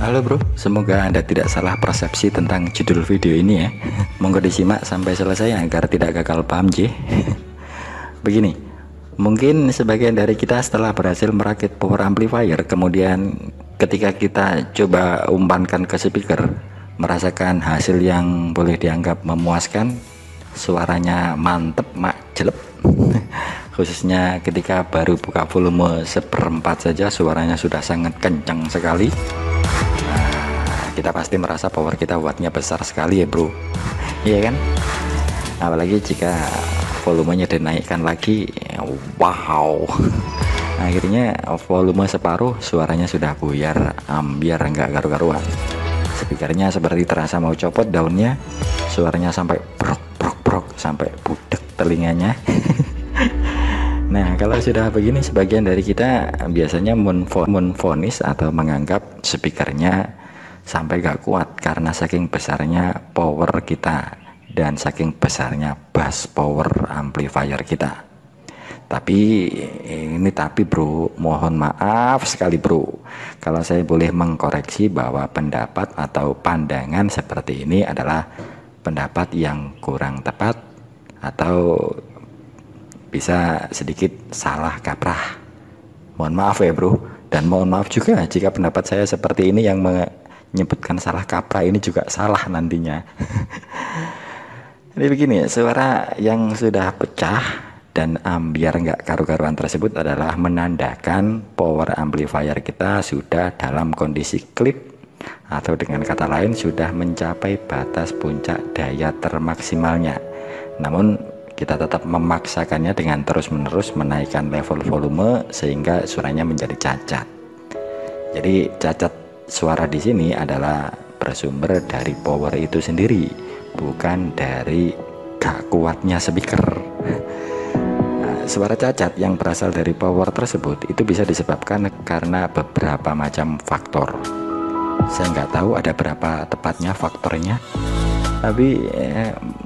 Halo bro, semoga Anda tidak salah persepsi tentang judul video ini ya. Monggo disimak sampai selesai agar tidak gagal paham J. Begini, mungkin sebagian dari kita setelah berhasil merakit power amplifier, kemudian ketika kita coba umpankan ke speaker, merasakan hasil yang boleh dianggap memuaskan, suaranya mantep mak jelep. Khususnya ketika baru buka volume seperempat saja suaranya sudah sangat kencang sekali. Kita pasti merasa power kita wattnya besar sekali ya bro, iya kan? Apalagi jika volumenya dinaikkan lagi, wow, akhirnya volume separuh suaranya sudah buyar, ambiar nggak karu-karuan. Speakernya seperti terasa mau copot daunnya, suaranya sampai brok brok brok sampai budek telinganya. Nah, kalau sudah begini, sebagian dari kita biasanya menvonis atau menganggap speakernya sampai gak kuat karena saking besarnya power kita dan saking besarnya bass power amplifier kita. Tapi bro, mohon maaf sekali bro, kalau saya boleh mengkoreksi bahwa pendapat atau pandangan seperti ini adalah pendapat yang kurang tepat atau bisa sedikit salah kaprah. Mohon maaf ya bro, dan mohon maaf juga jika pendapat saya seperti ini yang menyebutkan salah kaprah ini juga salah nantinya. Jadi begini, suara yang sudah pecah dan ambiar nggak karu-karuan tersebut adalah menandakan power amplifier kita sudah dalam kondisi klip, atau dengan kata lain sudah mencapai batas puncak daya termaksimalnya. Namun kita tetap memaksakannya dengan terus-menerus menaikkan level volume sehingga suaranya menjadi cacat. Jadi cacat suara di sini adalah bersumber dari power itu sendiri, bukan dari gak kuatnya speaker. Nah, suara cacat yang berasal dari power tersebut itu bisa disebabkan karena beberapa macam faktor. Saya nggak tahu ada berapa tepatnya faktornya, tapi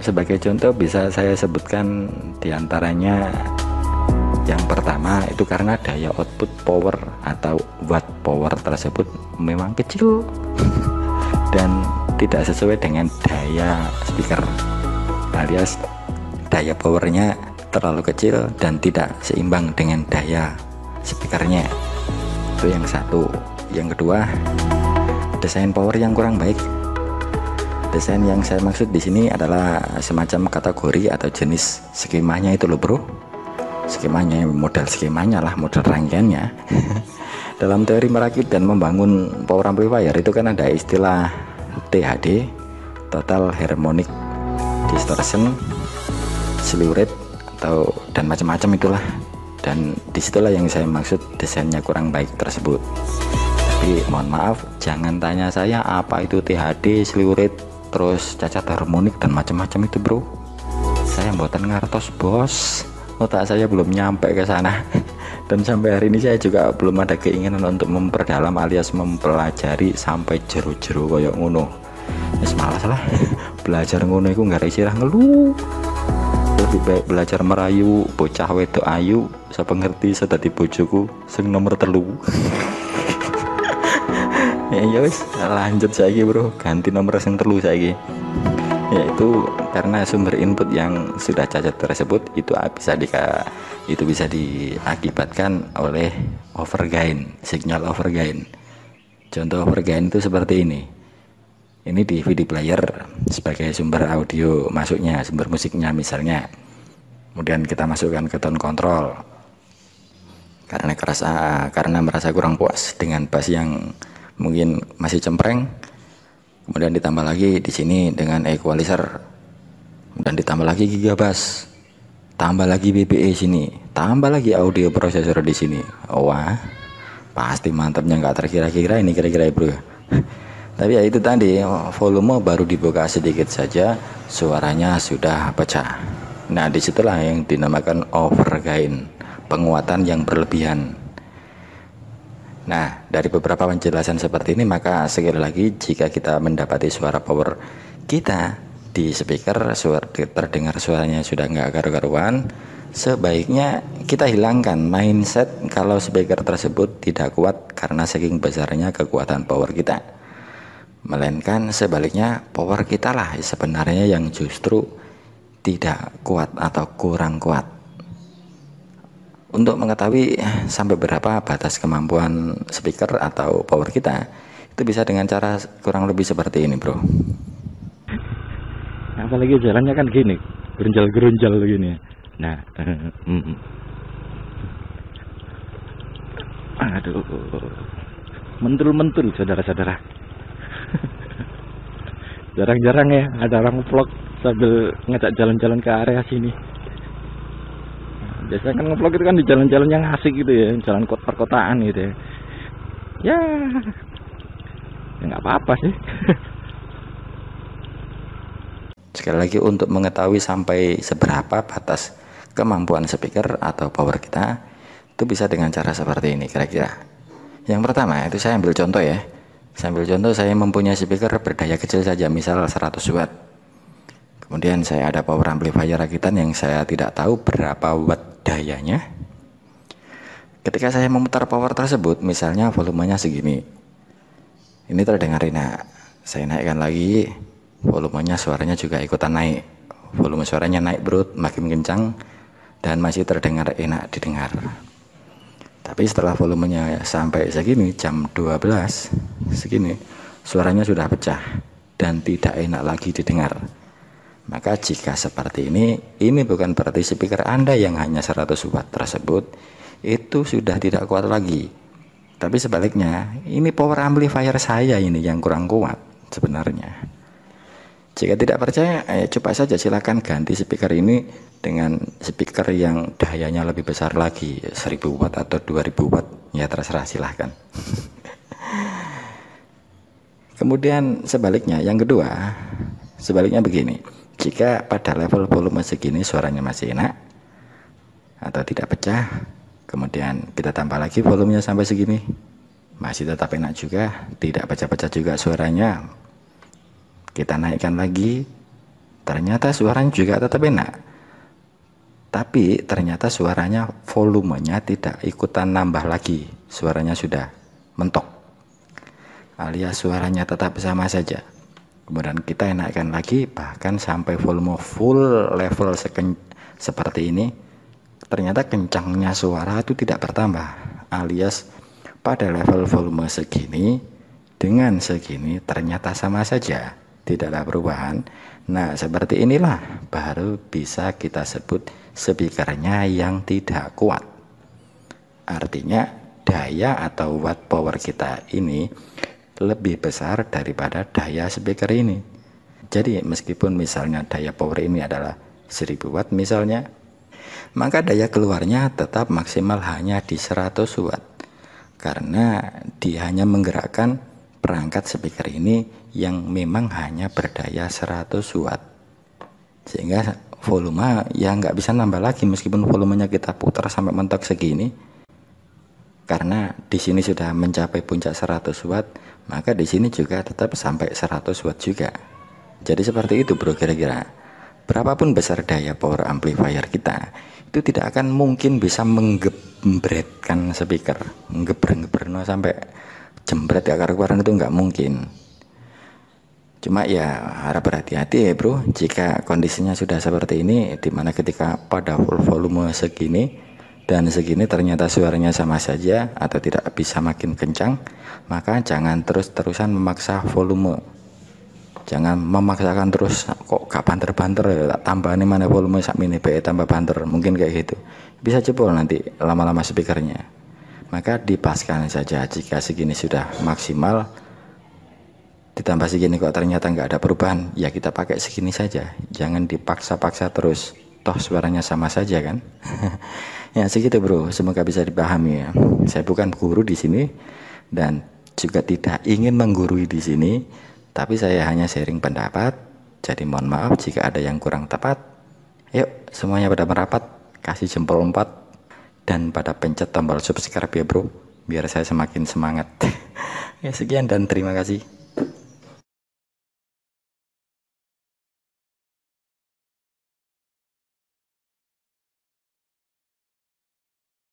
sebagai contoh bisa saya sebutkan diantaranya. Yang pertama itu karena daya output power atau watt power tersebut memang kecil dan tidak sesuai dengan daya speaker, alias daya powernya terlalu kecil dan tidak seimbang dengan daya speakernya. Itu yang satu. Yang kedua, desain power yang kurang baik. Desain yang saya maksud di sini adalah semacam kategori atau jenis skemanya itu loh bro. Skemanya, model skemanya lah, model rangkaiannya. Dalam teori merakit dan membangun power amplifier itu kan ada istilah THD, Total Harmonic Distortion, Slew Rate, dan macam-macam itulah. Dan disitulah yang saya maksud desainnya kurang baik tersebut. Tapi mohon maaf, jangan tanya saya apa itu THD, Slew Rate, terus cacat harmonik dan macam-macam itu bro. Saya mboten ngertos bos, otak saya belum nyampe ke sana. Dan sampai hari ini saya juga belum ada keinginan untuk memperdalam alias mempelajari sampai jero-jero koyok ngono. Wis malas lah belajar ngono iku nggak isirah ngeluh. Lebih baik belajar merayu bocah wedok ayu sapa ngerti sedadi bojoku sing nomor 3. Ya wis lanjut saiki bro, ganti nomor sing 3 saiki. Yaitu karena sumber input yang sudah cacat tersebut itu bisa diakibatkan oleh overgain, signal overgain. Contoh overgain itu seperti ini. Ini di VD player sebagai sumber audio masuknya, sumber musiknya misalnya. Kemudian kita masukkan ke tone control. Karena merasa kurang puas dengan bass yang mungkin masih cempreng, kemudian ditambah lagi di sini dengan equalizer, dan ditambah lagi gigabass, tambah lagi BBE sini, tambah lagi audio processor di sini. Wah, pasti mantapnya nggak terkira-kira ini kira-kira bro. Tapi ya itu tadi, volume baru dibuka sedikit saja suaranya sudah pecah. Nah disitulah yang dinamakan overgain, penguatan yang berlebihan. Nah, dari beberapa penjelasan seperti ini, maka sekali lagi jika kita mendapati suara power kita di speaker terdengar suaranya sudah nggak karu-karuan, sebaiknya kita hilangkan mindset kalau speaker tersebut tidak kuat karena saking besarnya kekuatan power kita. melainkan sebaliknya power kita lah sebenarnya yang justru tidak kuat atau kurang kuat. Untuk mengetahui sampai berapa batas kemampuan speaker atau power kita, itu bisa dengan cara kurang lebih seperti ini, bro. Apalagi jalannya kan gini, gerunjal-gerunjal gini. Nah, aduh, mentul-mentul saudara-saudara. Jarang-jarang ya ada orang vlog sambil ngajak jalan-jalan ke area sini. Biasanya kan ngevlog itu kan di jalan-jalan yang asik gitu ya, jalan perkotaan gitu ya. Ya nggak apa-apa sih. Sekali lagi, untuk mengetahui sampai seberapa batas kemampuan speaker atau power kita, itu bisa dengan cara seperti ini kira-kira. Yang pertama itu saya ambil contoh ya. Saya ambil contoh, saya mempunyai speaker berdaya kecil saja, misal 100 watt. Kemudian saya ada power amplifier rakitan yang saya tidak tahu berapa watt dayanya. Ketika saya memutar power tersebut, misalnya volumenya segini, ini terdengar enak. Saya naikkan lagi, volumenya, suaranya juga ikutan naik. Volume suaranya naik bro, makin kencang dan masih terdengar enak didengar. Tapi setelah volumenya sampai segini, jam 12 segini, suaranya sudah pecah dan tidak enak lagi didengar. Maka jika seperti ini bukan berarti speaker Anda yang hanya 100 watt tersebut itu sudah tidak kuat lagi. Tapi sebaliknya, ini power amplifier saya ini yang kurang kuat sebenarnya. Jika tidak percaya, coba saja silakan ganti speaker ini dengan speaker yang dayanya lebih besar lagi, 1000 watt atau 2000 watt, ya terserah, silahkan. Kemudian sebaliknya, yang kedua, sebaliknya begini. Jika pada level volume segini suaranya masih enak atau tidak pecah, kemudian kita tambah lagi volumenya sampai segini, masih tetap enak juga, tidak pecah-pecah juga suaranya, kita naikkan lagi, ternyata suaranya juga tetap enak, tapi ternyata suaranya volumenya tidak ikutan nambah lagi, suaranya sudah mentok alias suaranya tetap sama saja. Kemudian kita naikkan lagi bahkan sampai volume full level seperti ini, ternyata kencangnya suara itu tidak bertambah, alias pada level volume segini dengan segini ternyata sama saja, tidak ada perubahan. Nah seperti inilah baru bisa kita sebut speakernya yang tidak kuat. Artinya daya atau watt power kita ini lebih besar daripada daya speaker ini. Jadi meskipun misalnya daya power ini adalah 1000 watt misalnya, maka daya keluarnya tetap maksimal hanya di 100 watt, karena dia hanya menggerakkan perangkat speaker ini yang memang hanya berdaya 100 watt, sehingga volume ya nggak bisa nambah lagi meskipun volumenya kita putar sampai mentok segini, karena di sini sudah mencapai puncak 100 watt, maka di sini juga tetap sampai 100 watt juga. Jadi seperti itu bro, kira-kira berapapun besar daya power amplifier kita, itu tidak akan mungkin bisa menggembretkan speaker, ngeber no, sampai jembret ya karuan, itu nggak mungkin. Cuma ya harap berhati-hati ya bro, jika kondisinya sudah seperti ini, dimana ketika pada volume segini dan segini ternyata suaranya sama saja atau tidak bisa makin kencang, maka jangan terus-terusan memaksa volume. Jangan memaksakan terus, kok gak banter-banter, tak tambah ini mana volume sak mini PE tambah banter, mungkin kayak gitu. Bisa jebol nanti lama-lama speakernya. Maka dipaskan saja, jika segini sudah maksimal, ditambah segini kok ternyata nggak ada perubahan, ya kita pakai segini saja. Jangan dipaksa-paksa terus, toh suaranya sama saja kan. Ya segitu bro, semoga bisa dipahami ya. Saya bukan guru di sini dan juga tidak ingin menggurui di sini, tapi saya hanya sharing pendapat. Jadi mohon maaf jika ada yang kurang tepat. Yuk semuanya pada merapat, kasih jempol 4 dan pada pencet tombol subscribe ya bro, biar saya semakin semangat. Ya sekian dan terima kasih.